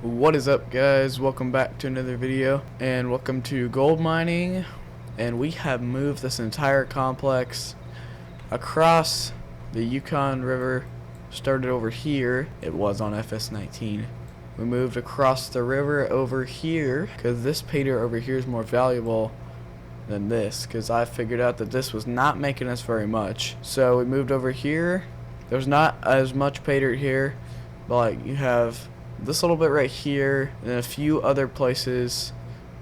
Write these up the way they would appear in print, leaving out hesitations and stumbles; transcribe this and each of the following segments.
What is up, guys? Welcome back to another video, and welcome to gold mining. And we have moved this entire complex across the Yukon River. Started over here. It was on FS19. We moved across the river over here because this pay dirt over here is more valuable than this, because I figured out that this was not making us very much. So we moved over here. There's not as much pay dirt here, but like you have this little bit right here and a few other places,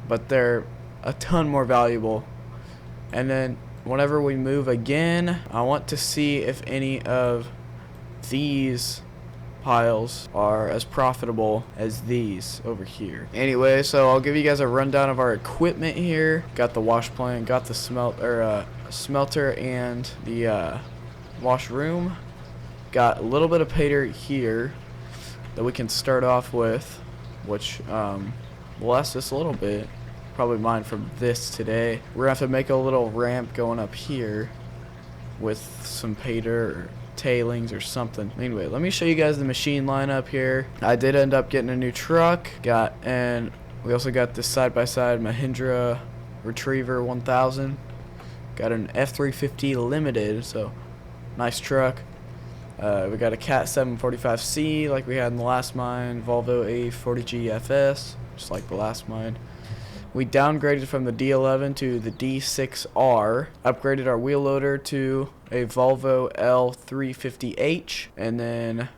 but they're a ton more valuable. And then whenever we move again, I want to see if any of these piles are as profitable as these over here. Anyway, so I'll give you guys a rundown of our equipment here. Got the wash plant, got the smelter and the wash room. Got a little bit of pay dirt here that we can start off with, which will last us a little bit. Probably mine from this today. We're gonna have to make a little ramp going up here with some pay dirt or tailings or something. Anyway, let me show you guys the machine lineup here. I did end up getting a new truck. And we also got this side-by-side Mahindra Retriever 1000. Got an F350 Limited, so nice truck. We got a Cat 745C like we had in the last mine, Volvo A40G FS, just like the last mine. We downgraded from the D11 to the D6R, upgraded our wheel loader to a Volvo L350H, and then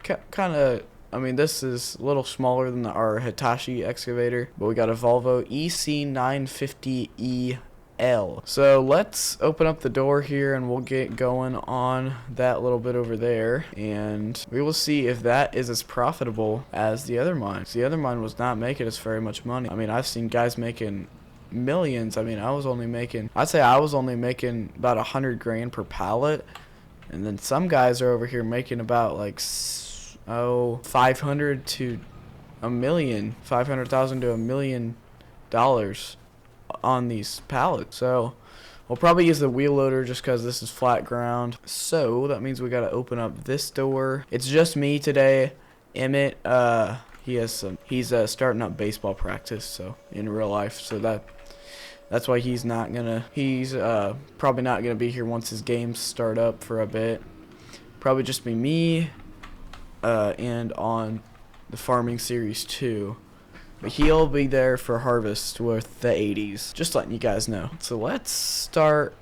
kind of, I mean, this is a little smaller than our Hitachi excavator, but we got a Volvo EC950E L. So let's open up the door here and we'll get going on that little bit over there, and we will see if that is as profitable as the other mine. The other mine was not making us very much money. I mean, I've seen guys making millions. I mean, I'd say I was only making about 100 grand per pallet, and then some guys are over here making about like 500 to a million, 500,000 to $1 million on these pallets. So we'll probably use the wheel loader just because this is flat ground. So that means we got to open up this door. It's just me today. Emmett, he's starting up baseball practice, so in real life, so that's why he's probably not gonna be here once his games start up for a bit. Probably just be me and on the farming series 2. But he'll be there for harvest with the 80s. Just letting you guys know. So let's start.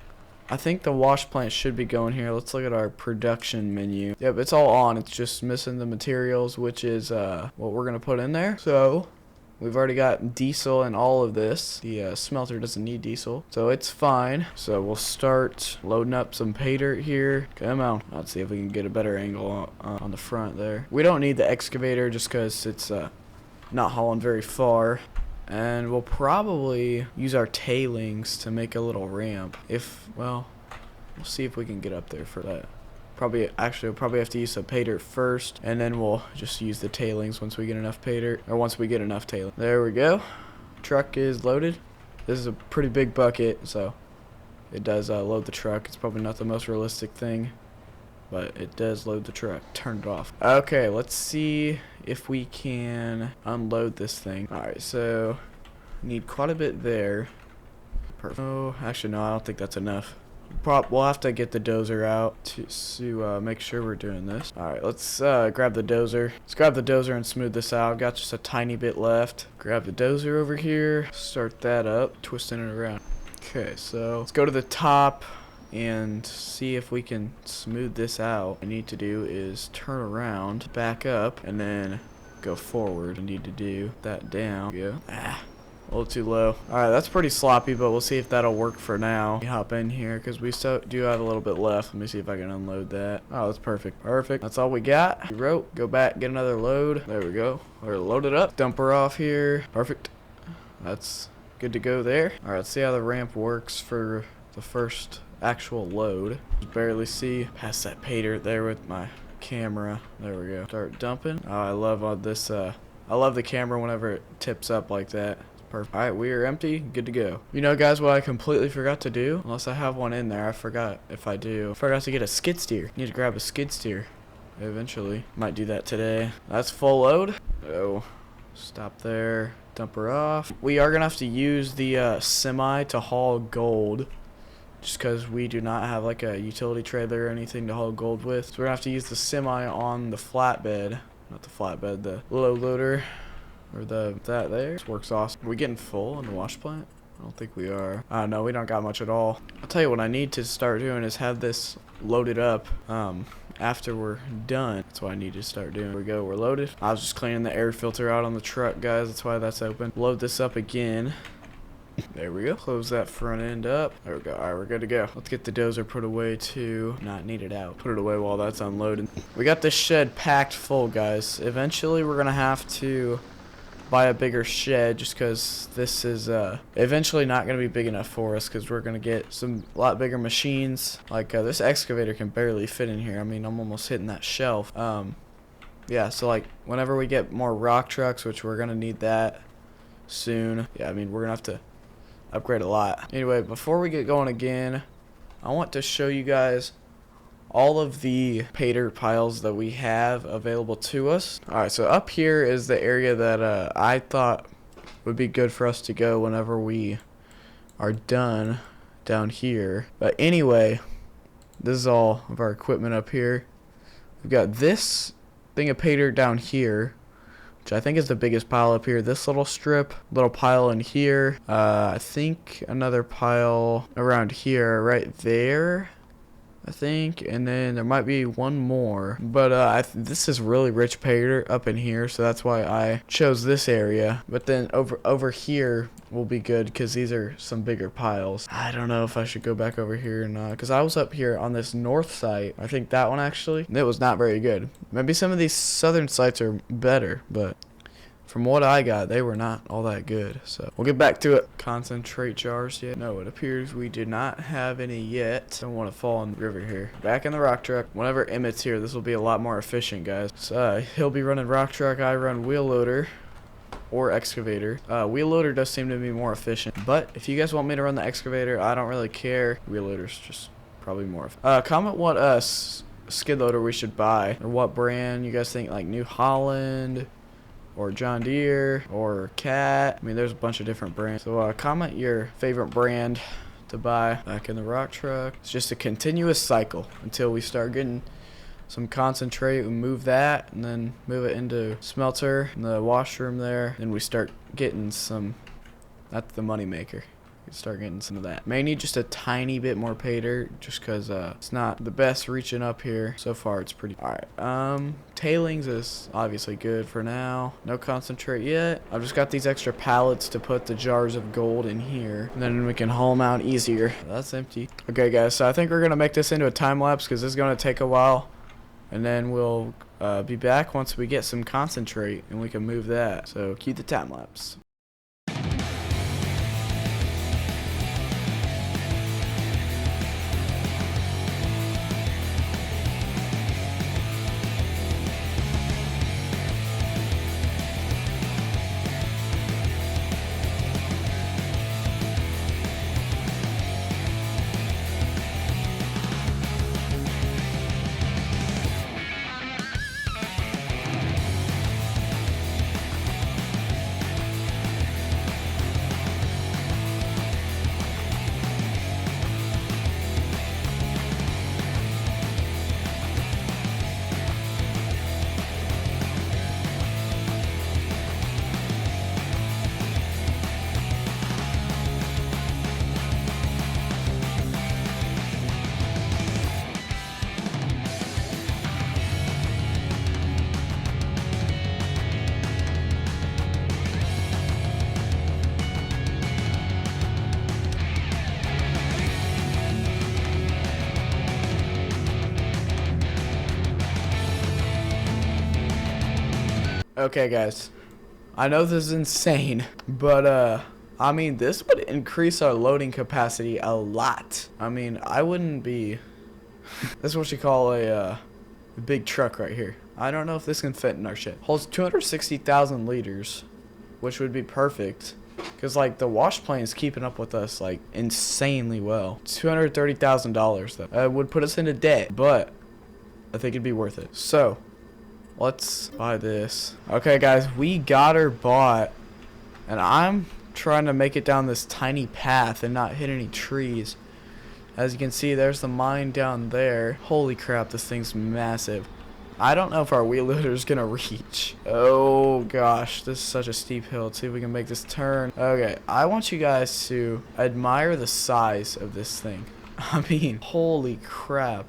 I think the wash plant should be going here. Let's look at our production menu. Yep, it's all on. It's just missing the materials, which is what we're going to put in there. So we've already got diesel in all of this. The smelter doesn't need diesel, so it's fine. So we'll start loading up some pay dirt here. Come on. Let's see if we can get a better angle on the front there. We don't need the excavator just because it's not hauling very far, and we'll probably use our tailings to make a little ramp. We'll see if we can get up there for that. We'll probably have to use some pay dirt first, and then we'll just use the tailings once we get enough pay dirt, or once we get enough tailings. There we go. Truck is loaded. This is a pretty big bucket, so it does load the truck. It's probably not the most realistic thing, but it does load the truck. Turn it off. Okay, let's see if we can unload this thing. Alright, so need quite a bit there. Perfect. Oh, actually no, I don't think that's enough. We'll have to get the dozer out to make sure we're doing this. Alright, let's grab the dozer. Let's grab the dozer and smooth this out. Got just a tiny bit left. Grab the dozer over here. Start that up. Twisting it around. Okay, so let's go to the top and see if we can smooth this out. What I need to do is turn around, back up, and then go forward. I need to do that down. Go. A little too low. Alright, that's pretty sloppy, but we'll see if that'll work for now. Let me hop in here because we still do have a little bit left. Let me see if I can unload that. Oh, that's perfect. Perfect. That's all we got. Rope. Go back, get another load. There we go. We're loaded up. Dump her off here. Perfect. That's good to go there. Alright, let's see how the ramp works for the first actual load. Barely see past that pay dirt there with my camera. There we go. Start dumping. Oh, I love this. I love the camera whenever it tips up like that. It's perfect. All right, we are empty. Good to go. You know, guys, what I completely forgot to do, unless I have one in there. I forgot if I do. I forgot to get a skid steer. Need to grab a skid steer. Eventually, might do that today. That's full load. Oh, Stop there. Dump her off. We are going to have to use the semi to haul gold. Just because we do not have like a utility trailer or anything to haul gold with. So we're going to have to use the semi on the flatbed. Not the flatbed, the low loader. Or that there. This works awesome. Are we getting full in the wash plant? I don't think we are. No, we don't got much at all. I'll tell you what I need to start doing is have this loaded up after we're done. That's what I need to start doing. Here we go, we're loaded. I was just cleaning the air filter out on the truck, guys. That's why that's open. Load this up again. There we go. Close that front end up. There we go. Alright, we're good to go. Let's get the dozer put away too. Not needed out. Put it away while that's unloaded. We got this shed packed full, guys. Eventually we're gonna have to buy a bigger shed just because this is eventually not going to be big enough for us because we're going to get some lot bigger machines. Like this excavator can barely fit in here. I mean, I'm almost hitting that shelf. Yeah, so like whenever we get more rock trucks, which we're going to need that soon. Yeah, I mean, we're going to have to upgrade a lot. Anyway, before we get going again, I want to show you guys all of the pay dirt piles that we have available to us. Alright, so up here is the area that I thought would be good for us to go whenever we are done down here. But anyway, this is all of our equipment up here. We've got this thing of pay dirt down here, which I think is the biggest pile up here. This little strip, little pile in here. I think another pile around here, right there, I think, and then there might be one more, but this is really rich pay dirt up in here, so that's why I chose this area. But then over here will be good because these are some bigger piles. I don't know if I should go back over here or not, because I was up here on this north site. I think that one actually, it was not very good. Maybe some of these southern sites are better, but from what I got, they were not all that good. So we'll get back to it. Concentrate jars yet? No, it appears we do not have any yet. Don't want to fall in the river here. Back in the rock truck. Whenever Emmett's here, this will be a lot more efficient, guys. So he'll be running rock truck. I run wheel loader or excavator. Wheel loader does seem to be more efficient, but if you guys want me to run the excavator, I don't really care. Wheel loader's just probably more. Comment what skid loader we should buy, or what brand you guys think, like New Holland or John Deere or Cat. I mean, there's a bunch of different brands. So comment your favorite brand to buy. Back in the rock truck. It's just a continuous cycle until we start getting some concentrate. We move that and then move it into smelter in the washroom there. Then we start getting some, that's the money maker. Start getting some of that. May need just a tiny bit more pay dirt just because it's not the best reaching up here. So far it's pretty alright. Tailings is obviously good for now. No concentrate yet. I've just got these extra pallets to put the jars of gold in here, and then we can haul them out easier. That's empty. Okay guys, so I think we're gonna make this into a time lapse because this is gonna take a while, and then we'll be back once we get some concentrate and we can move that. So cue the time lapse. Okay guys, I know this is insane, but I mean, this would increase our loading capacity a lot. I mean, I wouldn't be, this is what you call a big truck right here. I don't know if this can fit in our shed. Holds 260,000 liters, which would be perfect. Because, like, the wash plant is keeping up with us, like, insanely well. $230,000, though. Would put us into debt, but I think it'd be worth it. So, Let's buy this. Okay, guys, we got her bought. And I'm trying to make it down this tiny path and not hit any trees. As you can see, there's the mine down there. Holy crap, this thing's massive. I don't know if our wheel loader is gonna reach. Oh gosh, this is such a steep hill. Let's see if we can make this turn. Okay, I want you guys to admire the size of this thing. I mean, holy crap.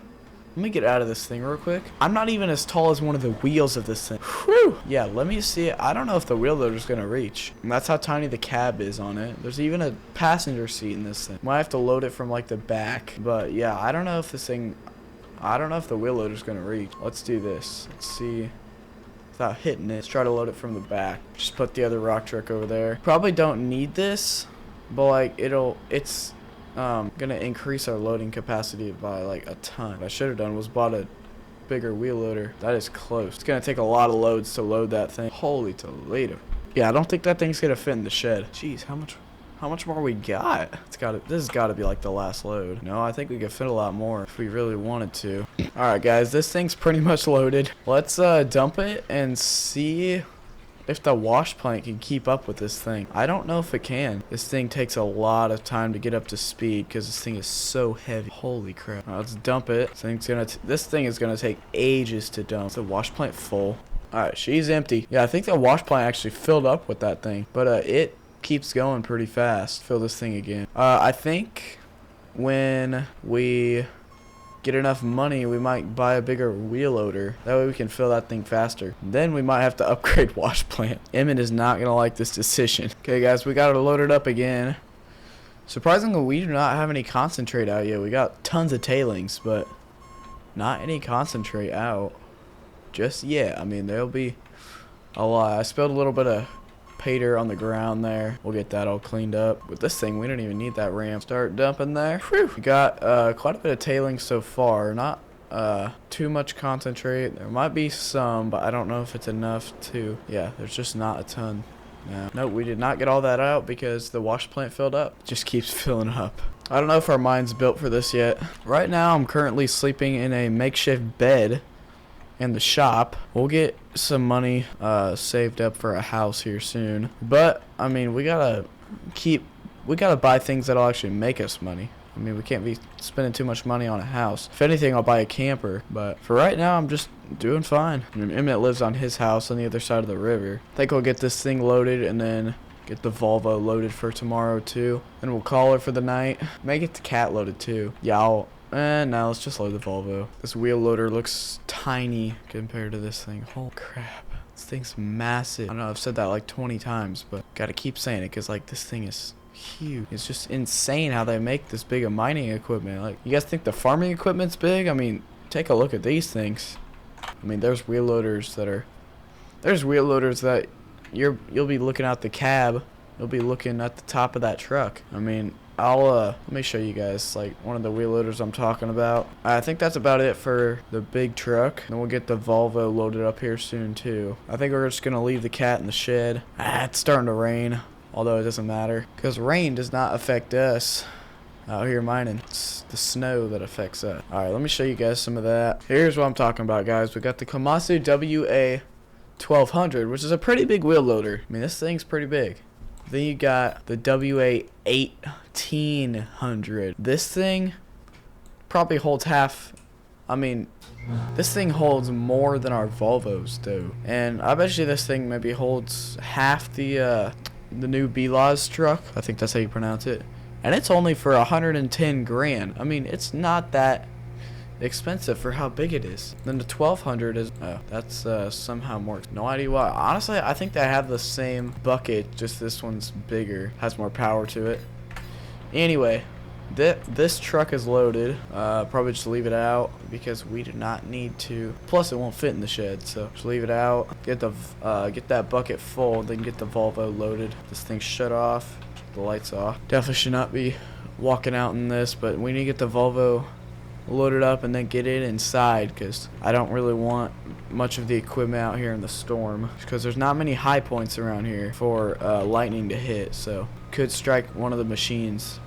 Let me get out of this thing real quick. I'm not even as tall as one of the wheels of this thing. Whew. Yeah, let me see it. I don't know if the wheel loader's gonna reach. And that's how tiny the cab is on it. There's even a passenger seat in this thing. Might have to load it from like the back. But yeah, I don't know if this thing, I don't know if the wheel loader's gonna reach. Let's do this. Let's see. Without hitting it, let's try to load it from the back. Just put the other rock truck over there. Probably don't need this, but like it's gonna increase our loading capacity by like a ton. What I should have done was bought a bigger wheel loader. That is close. It's gonna take a lot of loads to load that thing. Holy Toledo. Yeah, I don't think that thing's gonna fit in the shed. Jeez, how much more we got? This has gotta be like the last load. No, I think we could fit a lot more if we really wanted to. Alright guys, this thing's pretty much loaded. Let's dump it and see if the wash plant can keep up with this thing. I don't know if it can. This thing takes a lot of time to get up to speed because this thing is so heavy. Holy crap. All right, let's dump it. This thing is gonna take ages to dump. Is the wash plant full? Alright, she's empty. Yeah, I think the wash plant actually filled up with that thing. But it keeps going pretty fast. Fill this thing again. I think when we get enough money, we might buy a bigger wheel loader. That way we can fill that thing faster. Then we might have to upgrade wash plant. Emmett is not gonna like this decision. Okay guys, we got it loaded up again. Surprisingly, we do not have any concentrate out yet. We got tons of tailings, but not any concentrate out just yet. I mean, there'll be a lot. I spilled a little bit of pater on the ground there. We'll get that all cleaned up. With this thing, we don't even need that ramp. Start dumping there. Whew. We got quite a bit of tailings so far. Not too much concentrate. There might be some, but I don't know if it's enough to. Yeah, there's just not a ton. No, we did not get all that out because the wash plant filled up. It just keeps filling up. I don't know if our mine's built for this yet. Right now, I'm currently sleeping in a makeshift bed in the shop. We'll get some money saved up for a house here soon. But I mean, we gotta buy things that'll actually make us money. I mean, we can't be spending too much money on a house. If anything, I'll buy a camper. But for right now, I'm just doing fine. I mean, Emmett lives on his house on the other side of the river. I think we'll get this thing loaded and then get the Volvo loaded for tomorrow too. Then we'll call her for the night. May get the cat loaded too. Yeah, no, let's just load the Volvo. This wheel loader looks tiny compared to this thing. Holy crap. This thing's massive. I know I've said that like 20 times, but gotta keep saying it because like this thing is huge. It's just insane how they make this big of mining equipment. Like, you guys think the farming equipment's big? I mean, take a look at these things. I mean, there's wheel loaders that you'll be looking out the cab. You'll be looking at the top of that truck. I mean, let me show you guys like one of the wheel loaders I'm talking about. I think that's about it for the big truck. And we'll get the Volvo loaded up here soon too. I think we're just gonna leave the cat in the shed. It's starting to rain, although it doesn't matter because rain does not affect us out here mining. It's the snow that affects us. Alright, let me show you guys some of that. Here's what I'm talking about, guys. We got the Komatsu WA 1200, which is a pretty big wheel loader. I mean, this thing's pretty big. Then you got the WA 1800. This thing probably holds half. I mean, this thing holds more than our Volvos do. And I bet you this thing maybe holds half the new B-Laws truck. I think that's how you pronounce it. And it's only for 110 grand. I mean, it's not that expensive for how big it is. Then the 1200 is that's somehow more. No idea why. Honestly, I think they have the same bucket, just this one's bigger, has more power to it. Anyway, this truck is loaded. Probably just leave it out because we do not need to. Plus, it won't fit in the shed, so just leave it out. Get that bucket full, then get the Volvo loaded. This thing shut off. The lights off. Definitely should not be walking out in this, but we need to get the Volvo loaded up and then get it inside because I don't really want much of the equipment out here in the storm because there's not many high points around here for lightning to hit, so could strike one of the machines.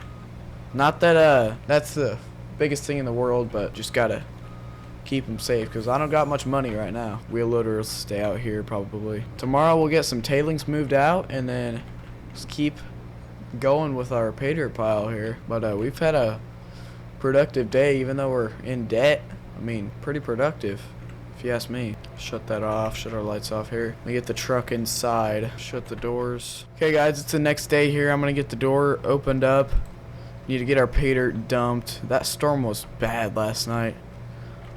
Not that that's the biggest thing in the world, but just gotta keep them safe, because I don't got much money right now. Wheel loader will stay out here probably. Tomorrow we'll get some tailings moved out, and then just keep going with our pay dirt pile here. But we've had a productive day, even though we're in debt. I mean, pretty productive, if you ask me. Shut that off, shut our lights off here. Let me get the truck inside, shut the doors. Okay guys, it's the next day here. I'm gonna get the door opened up. Need to get our pay dirt dumped. That storm was bad last night.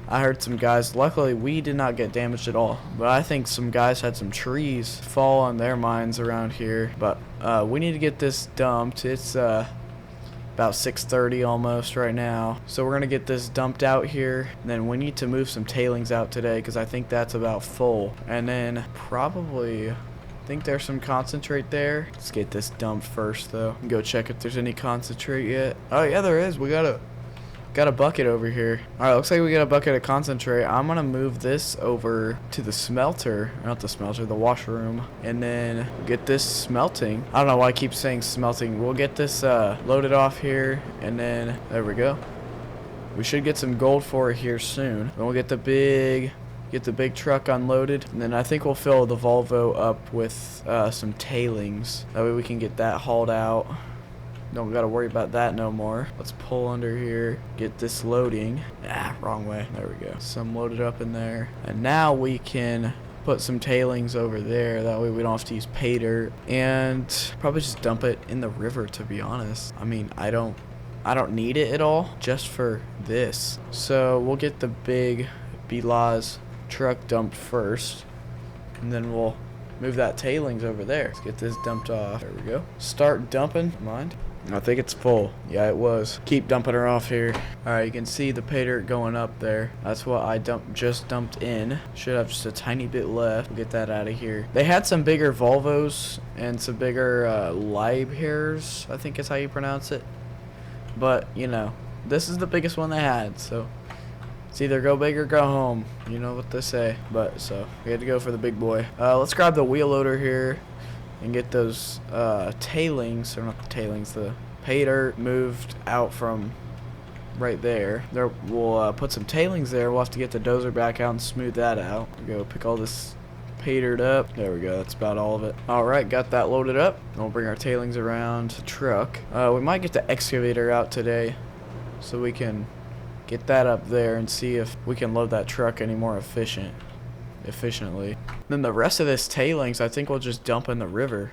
I heard some guys, luckily we did not get damaged at all, but I think some guys had some trees fall on their mines around here. But we need to get this dumped. It's about 6:30 almost right now, so we're gonna get this dumped out here, and then we need to move some tailings out today because I think that's about full. And then probably think there's some concentrate there. Let's get this dumped first though, and go check if there's any concentrate yet. Oh yeah, there is. We got a bucket over here. Alright, looks like we got a bucket of concentrate. I'm gonna move this over to the smelter, not the smelter, the washroom, and then get this smelting. I don't know why I keep saying smelting. We'll get this loaded off here, and then there we go. We should get some gold for it here soon. Then we'll get the big truck unloaded, and then I think we'll fill the Volvo up with some tailings. That way we can get that hauled out. Don't gotta worry about that no more. Let's pull under here, get this loading. Wrong way. There we go. Some loaded up in there. And now we can put some tailings over there. That way we don't have to use pay dirt. And probably just dump it in the river, to be honest. I mean, I don't need it at all, just for this. So we'll get the big B-Laws truck dumped first, and then we'll move that tailings over there. Let's get this dumped off. There we go. Start dumping. Mind. I think it's full. Yeah, it was. Keep dumping her off here. Alright, you can see the pay dirt going up there. That's what I just dumped in. Should have just a tiny bit left. We'll get that out of here. They had some bigger Volvos and some bigger Leibherrs, I think is how you pronounce it. But, you know, this is the biggest one they had, so it's either go big or go home. You know what they say. But, so, we had to go for the big boy. Let's grab the wheel loader here and get those tailings, or not the tailings, the pay dirt moved out from right there. We'll put some tailings there. We'll have to get the dozer back out and smooth that out. We'll go pick all this pay dirt up. There we go. That's about all of it. Alright, got that loaded up. We'll bring our tailings around the truck. We might get the excavator out today so we can get that up there and see if we can load that truck any more efficiently. Then the rest of this tailings I think we'll just dump in the river,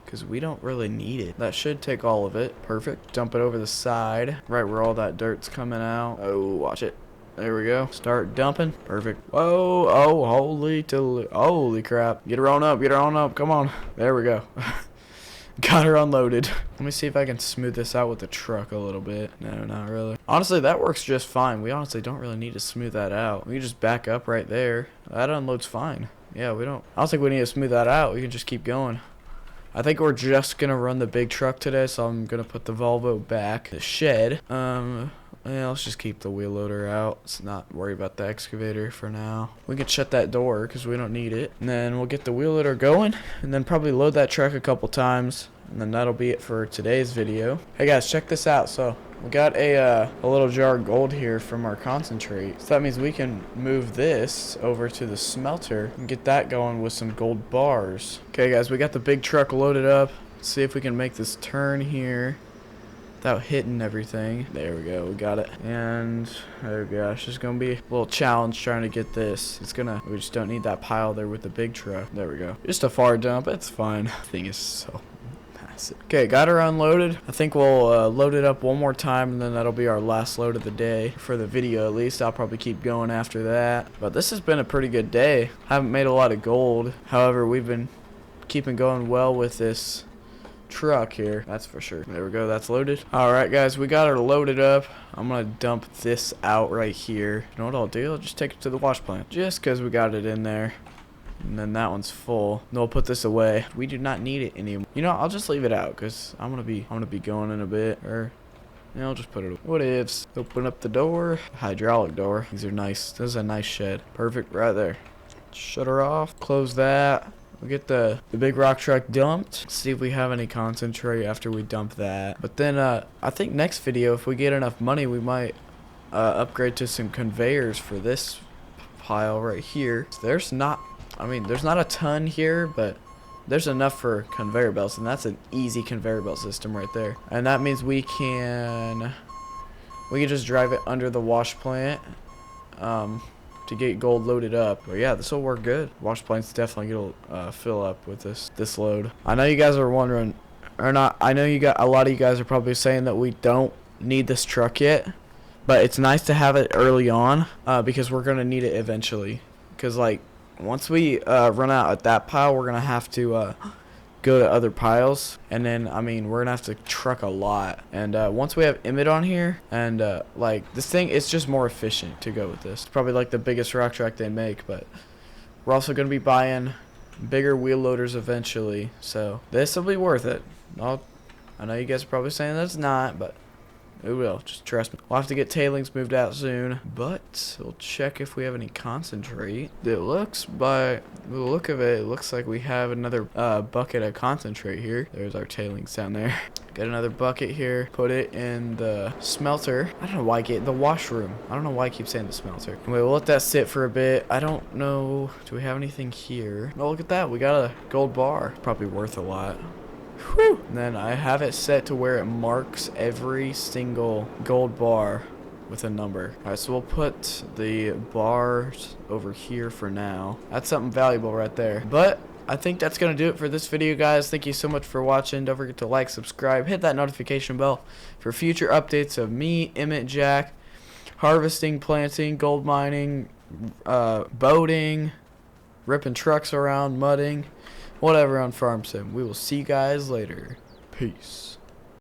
because we don't really need it. That should take all of it. Perfect. Dump it over the side, right where all that dirt's coming out. Oh, watch it. There we go. Start dumping. Perfect. Whoa. Oh, holy crap. Get her on up. Come on. There we go. Got her unloaded. Let me see if I can smooth this out with the truck a little bit. No, not really. Honestly, that works just fine. We honestly don't really need to smooth that out. We can just back up right there. That unloads fine. Yeah, I don't think we need to smooth that out. We can just keep going. I think we're just gonna run the big truck today, so I'm gonna put the Volvo back in the shed. Yeah, let's just keep the wheel loader out. Let's not worry about the excavator for now. We can shut that door because we don't need it. And then we'll get the wheel loader going, and then probably load that truck a couple times, and then that'll be it for today's video. Hey guys, check this out. So we got a little jar of gold here from our concentrate. So that means we can move this over to the smelter and get that going with some gold bars. Okay guys, we got the big truck loaded up. Let's see if we can make this turn here without hitting everything. There we go, we got it. And oh gosh, it's gonna be a little challenge trying to get this. We just don't need that pile there with the big truck. There we go. Just a far dump, it's fine. The thing is so massive. Okay, got her unloaded. I think we'll load it up one more time, and then that'll be our last load of the day for the video at least. I'll probably keep going after that. But this has been a pretty good day. Haven't made a lot of gold. However, we've been keeping going well with this truck here, that's for sure. There we go, that's loaded. Alright guys, we got her loaded up. I'm gonna dump this out right here. You know what I'll do? I'll just take it to the wash plant, just because we got it in there. And then that one's full. Then we'll put this away. We do not need it anymore. You know, I'll just leave it out because I'm gonna be going in a bit. Or yeah, I'll just put it away. What ifs? Open up the door. Hydraulic door. These are nice. This is a nice shed. Perfect right there. Shut her off. Close that. We'll get the big rock truck dumped. See if we have any concentrate after we dump that. But then I think next video, if we get enough money, we might upgrade to some conveyors for this pile right here. There's not, I mean, there's not a ton here, but there's enough for conveyor belts, and that's an easy conveyor belt system right there. And that means we can just drive it under the wash plant to get gold loaded up. But yeah, this will work good. Wash plant's definitely gonna fill up with this load. I know you guys are wondering, or not, I know a lot of you guys are probably saying that we don't need this truck yet, but it's nice to have it early on because we're gonna need it eventually. Because like once we run out at that pile, we're gonna have to go to other piles, and then I mean we're gonna have to truck a lot. And once we have Emmett on here, and like this thing, it's just more efficient to go with this. It's probably like the biggest rock track they make, but we're also gonna be buying bigger wheel loaders eventually, so this will be worth it. I know you guys are probably saying that's not, but it will. Just trust me. We'll have to get tailings moved out soon, but we'll check if we have any concentrate. It looks, by the look of it, it looks like we have another bucket of concentrate here. There's our tailings down there. Get another bucket here. Put it in the smelter. I don't know why I get the washroom. I don't know why I keep saying the smelter. Anyway, we'll let that sit for a bit. I don't know. Do we have anything here? Oh, look at that. We got a gold bar. Probably worth a lot. Whew. And then I have it set to where it marks every single gold bar with a number. Alright, so we'll put the bars over here for now. That's something valuable right there. But I think that's going to do it for this video, guys. Thank you so much for watching. Don't forget to like, subscribe, hit that notification bell for future updates of me, Emmett, Jack, harvesting, planting, gold mining, boating, ripping trucks around, mudding, whatever on Farm Sim. We will see you guys later. Peace.